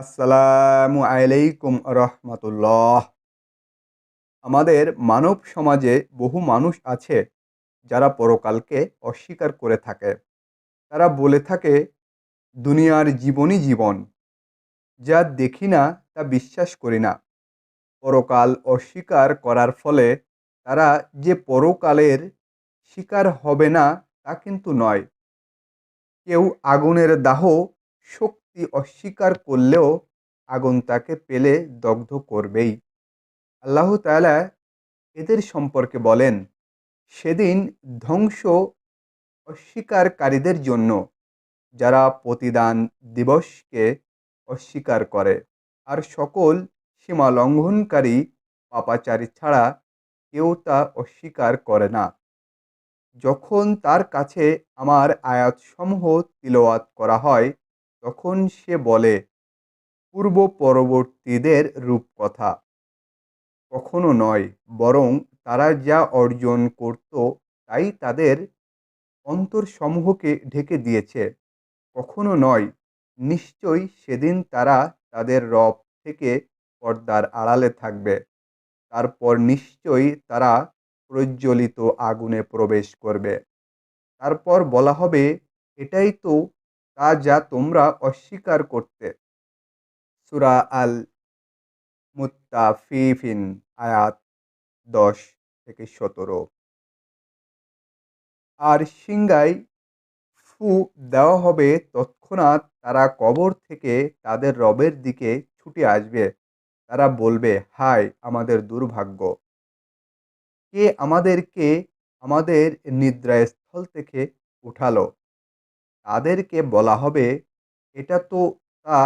আসসালামু আলাইকুম রহমতুল্লাহ। আমাদের মানব সমাজে বহু মানুষ আছে যারা পরকালকে অস্বীকার করে থাকে। তারা বলে থাকে দুনিয়ার জীবনই জীবন, যা দেখি না তা বিশ্বাস করি না। পরকাল অস্বীকার করার ফলে তারা যে পরকালের শিকার হবে না তা কিন্তু নয়। কেউ আগুনের দাহ শক্তি অস্বীকার করলেও আগুন তাকে পেলে দগ্ধ করবেই। আল্লাহ তাআলা এদের সম্পর্কে বলেন, সেদিন ধ্বংস অস্বীকারীদের জন্য যারা প্রতিদান দিবসকে অস্বীকার করে, আর সকল সীমা লঙ্ঘনকারী পাপাচারী ছাড়া কেউ তা অস্বীকার করে না। যখন তার কাছে আমার আয়াতসমূহ তিলাওয়াত করা হয়, তখন সে বলে পূর্ব পরবর্তীদের রূপকথা। কখনো নয়, বরং তারা যা অর্জন করত তাই তাদের অন্তরসমূহকে ঢেকে দিয়েছে। কখনো নয়, নিশ্চয়ই সেদিন তারা তাদের রব থেকে পর্দার আড়ালে থাকবে। তারপর নিশ্চয়ই তারা প্রজ্বলিত আগুনে প্রবেশ করবে। তারপর বলা হবে, এটাই তো তা যা তোমরা অস্বীকার করতে। সূরা আল মুত্তাফিফিন আয়াত 10-17। আর সিংহায় ফু দেওয়া হবে, তৎক্ষণাৎ তারা কবর থেকে তাদের রবের দিকে ছুটে আসবে। তারা বলবে, হায় আমাদের দুর্ভাগ্য! কে আমাদেরকে আমাদের নিদ্রাস্থল থেকে উঠালো? তাদেরকে বলা হবে, এটা তো তা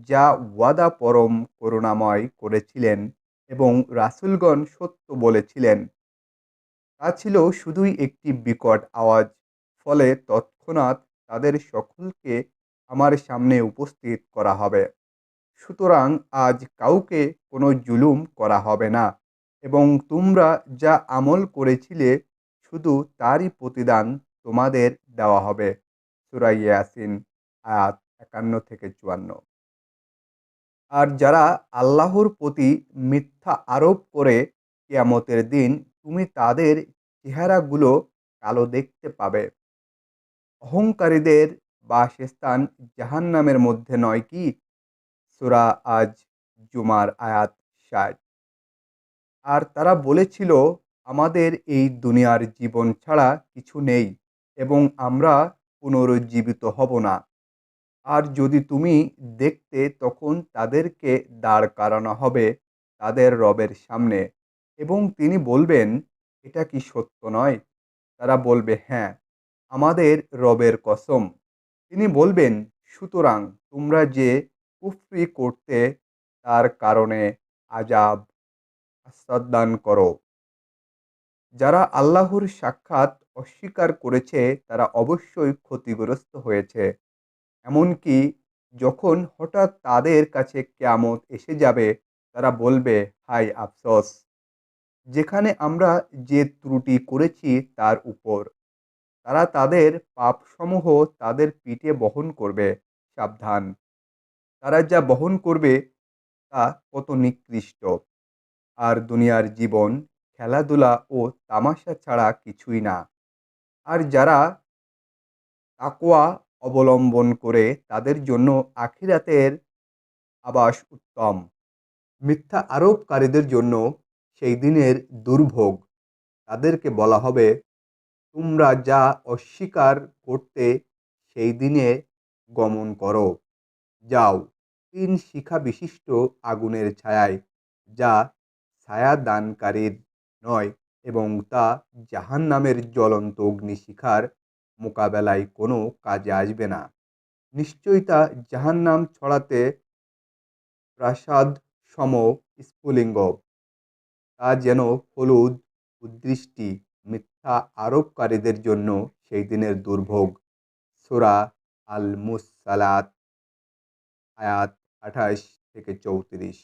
যা ওয়াদা পরম করুণাময় করেছিলেন এবং রাসূলগণ সত্য বলেছিলেন। তা ছিল শুধুই একটি বিকট আওয়াজ, ফলে তৎক্ষণাৎ তাদের সকলকে আমার সামনে উপস্থিত করা হবে। সুতরাং আজ কাউকে কোনো জুলুম করা হবে না, এবং তোমরা যা আমল করেছিলে শুধু তারই প্রতিদান তোমাদের দেওয়া হবে। সূরা ইয়াসিন আয়াত 51-54। আর যারা আল্লাহর প্রতি মিথ্যা আরোপ করে, কিয়ামতের দিন তুমি তাদের চেহারাগুলো কালো দেখতে পাবে। অহংকারীদের বাসস্থান জাহান্নামের মধ্যে নয় কি? সূরা আজ জুমার আয়াত 60। আর তারা বলেছিল, আমাদের এই দুনিয়ার জীবন ছাড়া কিছু নেই এবং আমরা পুনরুজ্জীবিত হব না। আর যদি তুমি দেখতে, তখন তাদেরকে দাঁড় করানো হবে তাদের রবের সামনে, এবং তিনি বলবেন, এটা কি সত্য নয়? তারা বলবে, হ্যাঁ, আমাদের রবের কসম। তিনি বলবেন, সুতরাং তোমরা যে কুফরি করতে তার কারণে আযাব আস্বাদন করো। যারা আল্লাহর সাক্ষাৎ অস্বীকার করেছে তারা অবশ্যই ক্ষতিগ্রস্ত হয়েছে। এমনকি যখন হঠাৎ তাদের কাছে কিয়ামত এসে যাবে, তারা বলবে, হায় আফসোস! যেখানে আমরা যে ত্রুটি করেছি তার উপর। তারা তাদের পাপসমূহ তাদের পিঠে বহন করবে। সাবধান! তারা যা বহন করবে তা কত নিকৃষ্ট। আর দুনিয়ার জীবন খেলাধুলা ও তামাশা ছাড়া কিছুই না। আর যারা তাকওয়া অবলম্বন করে তাদের জন্য আখিরাতের আবাস উত্তম। মিথ্যা আরোপকারীদের জন্য সেই দিনের দুর্ভোগ। তাদেরকে বলা হবে, তোমরা যা অস্বীকার করতে সেই দিনে গমন করো। যাও ৩ শিখা বিশিষ্ট আগুনের ছায়ায়, যা ছায়া দানকারীর নয়, এবং তা জাহান্নামের জ্বলন্ত অগ্নিশিখার মোকাবেলায় কোনো কাজে আসবে না। নিশ্চয়ই তা জাহান্নাম ছড়াতে প্রাসাদ সম স্ফুলিঙ্গ। তা যেন হলুদ উদ্দৃষ্টি মিথ্যা আরোপকারীদের জন্য সেই দিনের দুর্ভোগ। সূরা আল মুরসালাত আয়াত 28-34।